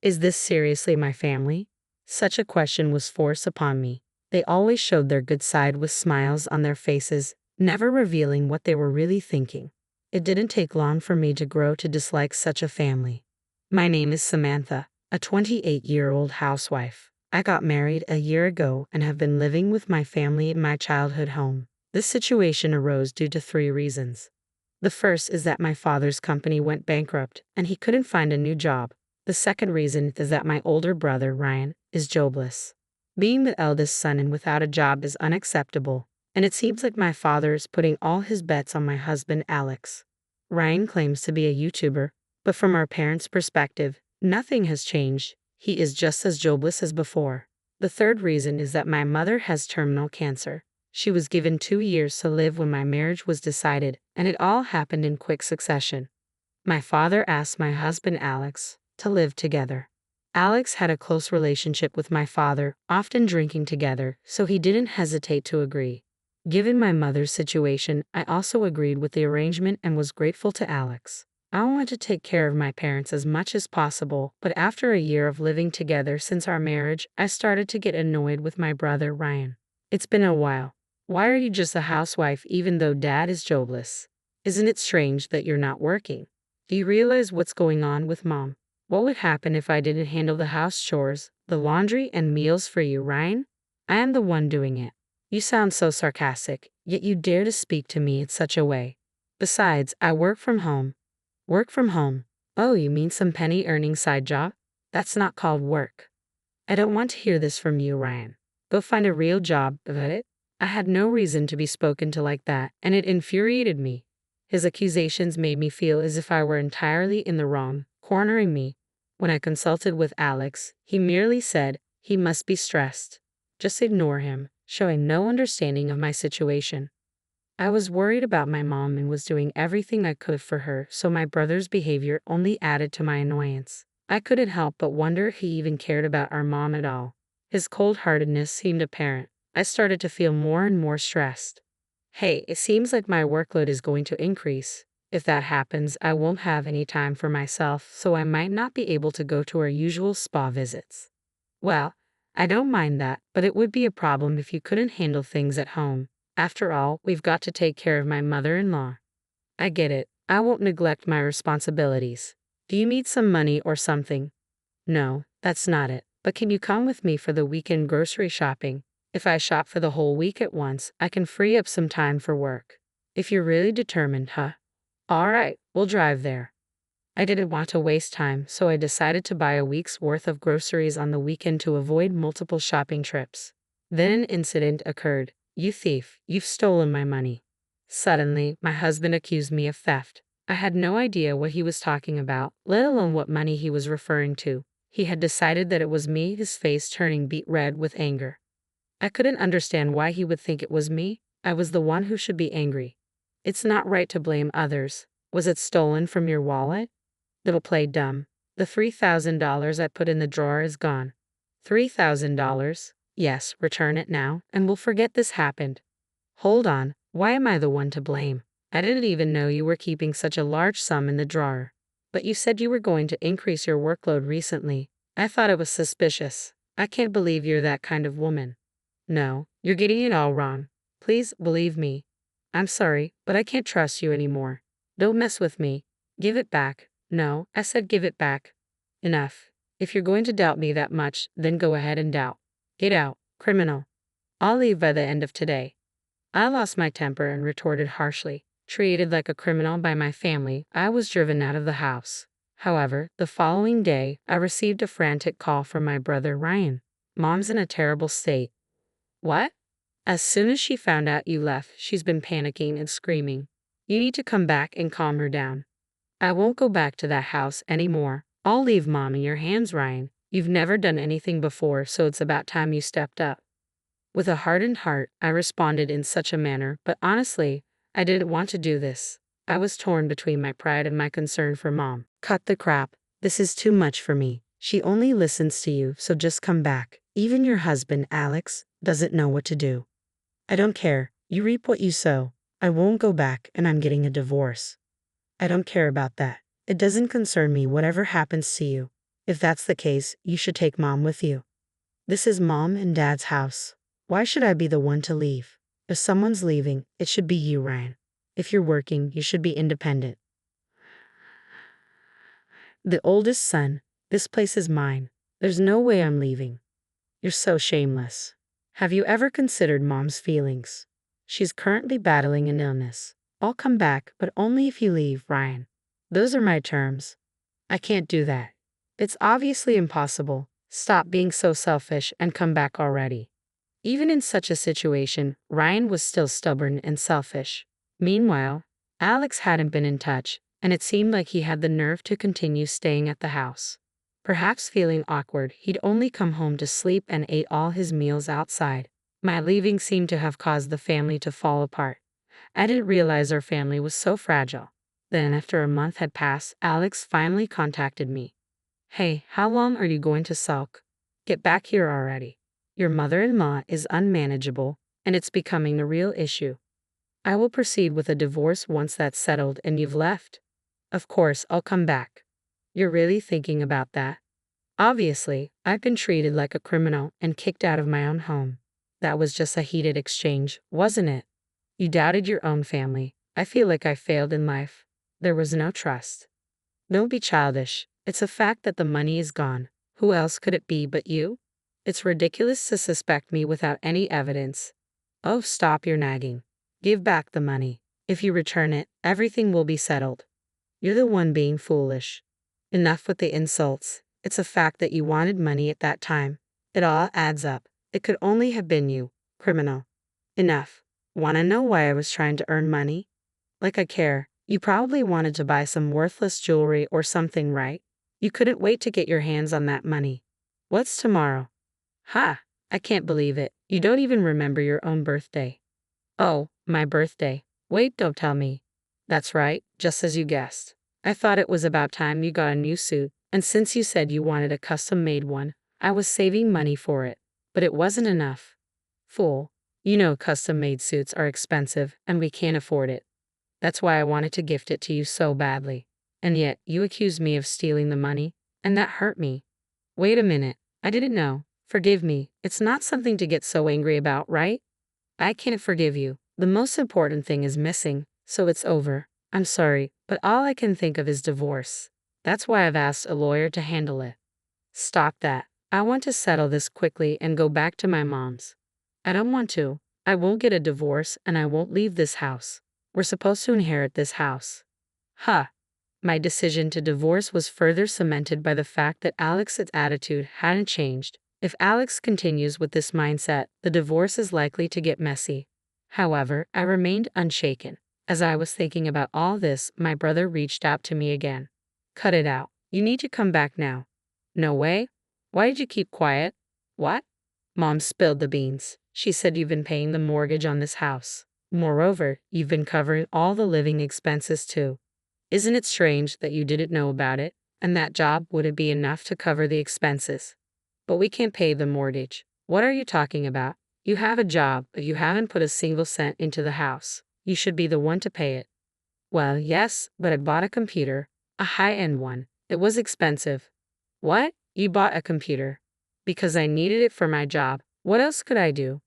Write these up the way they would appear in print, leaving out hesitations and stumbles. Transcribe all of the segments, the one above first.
Is this seriously my family? Such a question was forced upon me. They always showed their good side with smiles on their faces, never revealing what they were really thinking. It didn't take long for me to grow to dislike such a family. My name is Samantha, a 28-year-old housewife. I got married a year ago and have been living with my family in my childhood home. This situation arose due to 3 reasons. The first is that my father's company went bankrupt and he couldn't find a new job. The second reason is that my older brother, Ryan, is jobless. Being the eldest son and without a job is unacceptable, and it seems like my father is putting all his bets on my husband, Alex. Ryan claims to be a YouTuber, but from our parents' perspective, nothing has changed. He is just as jobless as before. The third reason is that my mother has terminal cancer. She was given 2 years to live when my marriage was decided, and it all happened in quick succession. My father asked my husband, Alex, to live together. Alex had a close relationship with my father, often drinking together, so he didn't hesitate to agree. Given my mother's situation, I also agreed with the arrangement and was grateful to Alex. I wanted to take care of my parents as much as possible, but after a year of living together since our marriage, I started to get annoyed with my brother, Ryan. It's been a while. Why are you just a housewife even though dad is jobless? Isn't it strange that you're not working? Do you realize what's going on with mom? What would happen if I didn't handle the house chores, the laundry, and meals for you, Ryan? I am the one doing it. You sound so sarcastic, yet you dare to speak to me in such a way. Besides, I work from home. Work from home? Oh, you mean some penny-earning side job? That's not called work. I don't want to hear this from you, Ryan. Go find a real job, about it. I had no reason to be spoken to like that, and it infuriated me. His accusations made me feel as if I were entirely in the wrong, cornering me. When I consulted with Alex, he merely said, he must be stressed. Just ignore him, showing no understanding of my situation. I was worried about my mom and was doing everything I could for her, so my brother's behavior only added to my annoyance. I couldn't help but wonder if he even cared about our mom at all. His cold-heartedness seemed apparent. I started to feel more and more stressed. Hey, it seems like my workload is going to increase. If that happens, I won't have any time for myself, so I might not be able to go to our usual spa visits. Well, I don't mind that, but it would be a problem if you couldn't handle things at home. After all, we've got to take care of my mother-in-law. I get it. I won't neglect my responsibilities. Do you need some money or something? No, that's not it. But can you come with me for the weekend grocery shopping? If I shop for the whole week at once, I can free up some time for work. If you're really determined, huh? All right, we'll drive there. I didn't want to waste time, so I decided to buy a week's worth of groceries on the weekend to avoid multiple shopping trips. Then an incident occurred. You thief, you've stolen my money. Suddenly, my husband accused me of theft. I had no idea what he was talking about, let alone what money he was referring to. He had decided that it was me, his face turning beet red with anger. I couldn't understand why he would think it was me. I was the one who should be angry. It's not right to blame others. Was it stolen from your wallet? Don't play dumb. The $3,000 I put in the drawer is gone. $3,000? Yes, return it now, and we'll forget this happened. Hold on, why am I the one to blame? I didn't even know you were keeping such a large sum in the drawer. But you said you were going to increase your workload recently. I thought it was suspicious. I can't believe you're that kind of woman. No, you're getting it all wrong. Please believe me. I'm sorry, but I can't trust you anymore. Don't mess with me. Give it back. No, I said give it back. Enough. If you're going to doubt me that much, then go ahead and doubt. Get out, criminal. I'll leave by the end of today. I lost my temper and retorted harshly. Treated like a criminal by my family, I was driven out of the house. However, the following day, I received a frantic call from my brother Ryan. Mom's in a terrible state. What? As soon as she found out you left, she's been panicking and screaming. You need to come back and calm her down. I won't go back to that house anymore. I'll leave Mom in your hands, Ryan. You've never done anything before, so it's about time you stepped up. With a hardened heart, I responded in such a manner, but honestly, I didn't want to do this. I was torn between my pride and my concern for Mom. Cut the crap. This is too much for me. She only listens to you, so just come back. Even your husband, Alex, doesn't know what to do. I don't care. You reap what you sow. I won't go back, and I'm getting a divorce. I don't care about that. It doesn't concern me whatever happens to you. If that's the case, you should take mom with you. This is mom and dad's house. Why should I be the one to leave? If someone's leaving, it should be you, Ryan. If you're working, you should be independent. The oldest son, this place is mine. There's no way I'm leaving. You're so shameless. Have you ever considered mom's feelings? She's currently battling an illness. I'll come back, but only if you leave, Ryan. Those are my terms. I can't do that. It's obviously impossible. Stop being so selfish and come back already. Even in such a situation, Ryan was still stubborn and selfish. Meanwhile, Alex hadn't been in touch, and it seemed like he had the nerve to continue staying at the house. Perhaps feeling awkward, he'd only come home to sleep and ate all his meals outside. My leaving seemed to have caused the family to fall apart. I didn't realize our family was so fragile. Then, after a month had passed, Alex finally contacted me. Hey, how long are you going to sulk? Get back here already. Your mother-in-law is unmanageable, and it's becoming a real issue. I will proceed with a divorce once that's settled and you've left. Of course, I'll come back. You're really thinking about that? Obviously, I've been treated like a criminal and kicked out of my own home. That was just a heated exchange, wasn't it? You doubted your own family. I feel like I failed in life. There was no trust. Don't be childish. It's a fact that the money is gone. Who else could it be but you? It's ridiculous to suspect me without any evidence. Oh, stop your nagging. Give back the money. If you return it, everything will be settled. You're the one being foolish. Enough with the insults. It's a fact that you wanted money at that time. It all adds up. It could only have been you, criminal. Enough. Wanna know why I was trying to earn money? Like I care. You probably wanted to buy some worthless jewelry or something, right? You couldn't wait to get your hands on that money. What's tomorrow? Ha! I can't believe it. You don't even remember your own birthday. Oh, my birthday. Wait, don't tell me. That's right, just as you guessed. I thought it was about time you got a new suit, and since you said you wanted a custom-made one, I was saving money for it. But it wasn't enough. Fool. You know custom-made suits are expensive, and we can't afford it. That's why I wanted to gift it to you so badly. And yet, you accused me of stealing the money, and that hurt me. Wait a minute. I didn't know. Forgive me. It's not something to get so angry about, right? I can't forgive you. The most important thing is missing, so it's over. I'm sorry, but all I can think of is divorce. That's why I've asked a lawyer to handle it. Stop that. I want to settle this quickly and go back to my mom's. I don't want to. I won't get a divorce and I won't leave this house. We're supposed to inherit this house. Huh. My decision to divorce was further cemented by the fact that Alex's attitude hadn't changed. If Alex continues with this mindset, the divorce is likely to get messy. However, I remained unshaken. As I was thinking about all this, my brother reached out to me again. Cut it out. You need to come back now. No way. Why did you keep quiet? What? Mom spilled the beans. She said you've been paying the mortgage on this house. Moreover, you've been covering all the living expenses too. Isn't it strange that you didn't know about it, and that job wouldn't be enough to cover the expenses? But we can't pay the mortgage. What are you talking about? You have a job, but you haven't put a single cent into the house. You should be the one to pay it. Well, yes, but I bought a computer, a high-end one. It was expensive. What? You bought a computer? Because I needed it for my job. What else could I do?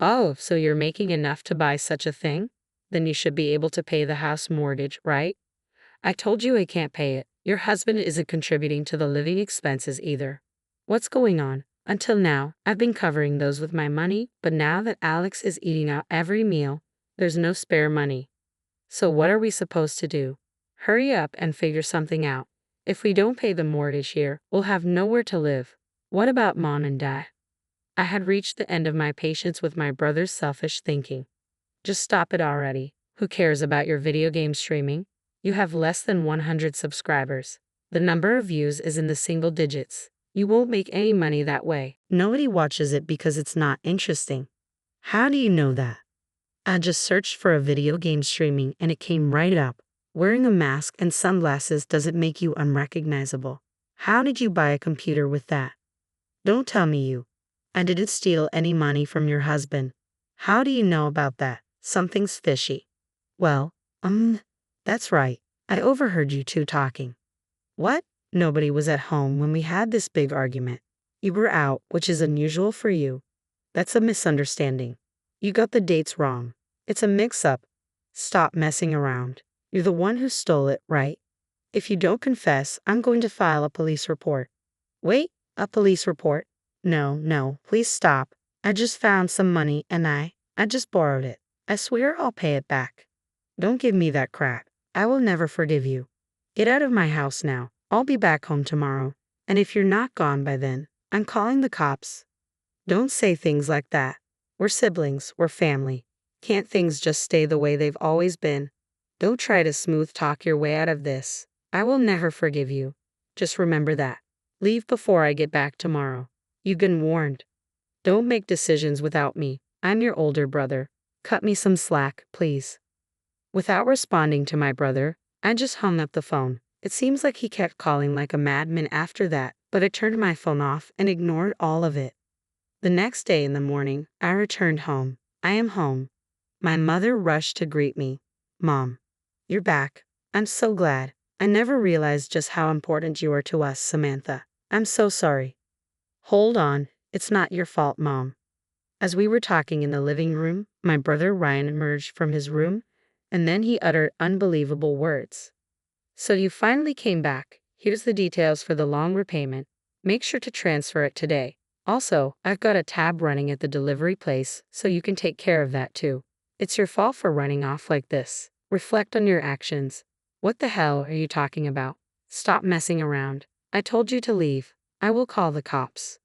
Oh, so you're making enough to buy such a thing? Then you should be able to pay the house mortgage, right? I told you I can't pay it. Your husband isn't contributing to the living expenses either. What's going on? Until now, I've been covering those with my money, but now that Alex is eating out every meal, there's no spare money. So what are we supposed to do? Hurry up and figure something out. If we don't pay the mortgage here, we'll have nowhere to live. What about mom and dad? I had reached the end of my patience with my brother's selfish thinking. Just stop it already. Who cares about your video game streaming? You have less than 100 subscribers. The number of views is in the single digits. You won't make any money that way. Nobody watches it because it's not interesting. How do you know that? I just searched for a video game streaming and it came right up. Wearing a mask and sunglasses doesn't make you unrecognizable. How did you buy a computer with that? Don't tell me you. I didn't steal any money from your husband. How do you know about that? Something's fishy. Well, that's right. I overheard you two talking. What? Nobody was at home when we had this big argument. You were out, which is unusual for you. That's a misunderstanding. You got the dates wrong. It's a mix-up. Stop messing around. You're the one who stole it, right? If you don't confess, I'm going to file a police report. Wait, a police report? No, no, please stop. I just found some money and I just borrowed it. I swear I'll pay it back. Don't give me that crap. I will never forgive you. Get out of my house now. I'll be back home tomorrow. And if you're not gone by then, I'm calling the cops. Don't say things like that. We're siblings, we're family. Can't things just stay the way they've always been? Don't try to smooth talk your way out of this. I will never forgive you. Just remember that. Leave before I get back tomorrow. You've been warned. Don't make decisions without me. I'm your older brother. Cut me some slack, please. Without responding to my brother, I just hung up the phone. It seems like he kept calling like a madman after that, but I turned my phone off and ignored all of it. The next day in the morning, I returned home. I am home. My mother rushed to greet me. Mom, you're back. I'm so glad. I never realized just how important you are to us, Samantha. I'm so sorry. Hold on. It's not your fault, Mom. As we were talking in the living room, my brother Ryan emerged from his room, and then he uttered unbelievable words. So you finally came back. Here's the details for the loan repayment. Make sure to transfer it today. Also, I've got a tab running at the delivery place, so you can take care of that too. It's your fault for running off like this. Reflect on your actions. What the hell are you talking about? Stop messing around. I told you to leave. I will call the cops.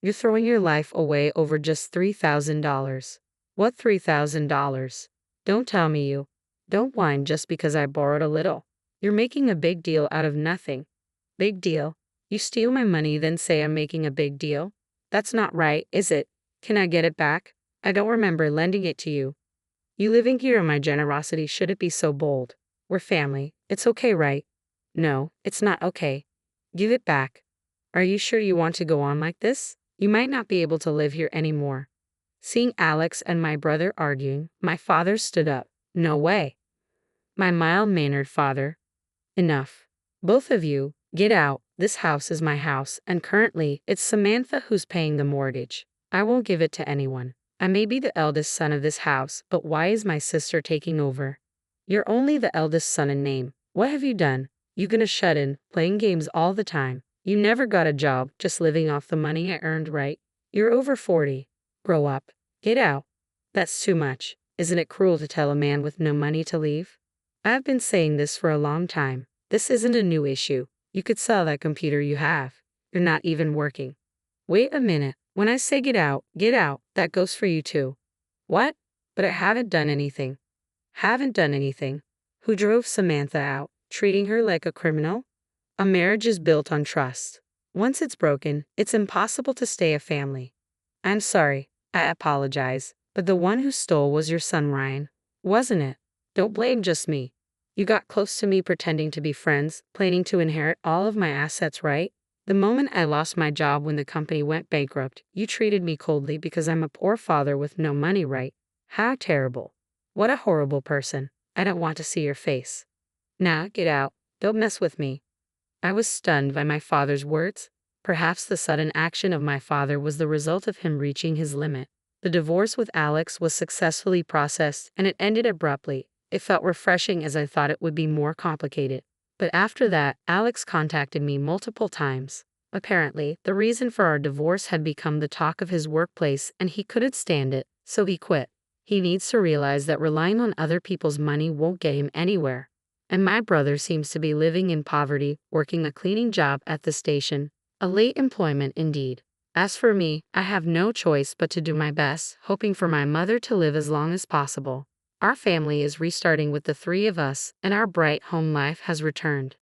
You're throwing your life away over just $3,000. What $3,000? Don't tell me you. Don't whine just because I borrowed a little. You're making a big deal out of nothing. Big deal? You steal my money then say I'm making a big deal? That's not right, is it? Can I get it back? I don't remember lending it to you. You living here on my generosity shouldn't be so bold. We're family. It's okay, right? No, it's not okay. Give it back. Are you sure you want to go on like this? You might not be able to live here anymore. Seeing Alex and my brother arguing, my father stood up. No way. My mild-mannered father. Enough. Both of you, get out. This house is my house, and currently, it's Samantha who's paying the mortgage. I won't give it to anyone. I may be the eldest son of this house, but why is my sister taking over? You're only the eldest son in name. What have you done? You gonna shut in, playing games all the time. You never got a job, just living off the money I earned, right? You're over 40. Grow up. Get out. That's too much. Isn't it cruel to tell a man with no money to leave? I've been saying this for a long time. This isn't a new issue. You could sell that computer you have. You're not even working. Wait a minute. When I say get out, that goes for you too. What? But I haven't done anything. Haven't done anything. Who drove Samantha out, treating her like a criminal? A marriage is built on trust. Once it's broken, it's impossible to stay a family. I'm sorry. I apologize. But the one who stole was your son Ryan, wasn't it? Don't blame just me. You got close to me pretending to be friends, planning to inherit all of my assets, right? The moment I lost my job when the company went bankrupt, you treated me coldly because I'm a poor father with no money, right? How terrible. What a horrible person. I don't want to see your face. Now, get out. Don't mess with me. I was stunned by my father's words. Perhaps the sudden action of my father was the result of him reaching his limit. The divorce with Alex was successfully processed, and it ended abruptly. It felt refreshing as I thought it would be more complicated. But after that, Alex contacted me multiple times. Apparently, the reason for our divorce had become the talk of his workplace and he couldn't stand it, so he quit. He needs to realize that relying on other people's money won't get him anywhere. And my brother seems to be living in poverty, working a cleaning job at the station. A late employment indeed. As for me, I have no choice but to do my best, hoping for my mother to live as long as possible. Our family is restarting with the three of us, and our bright home life has returned.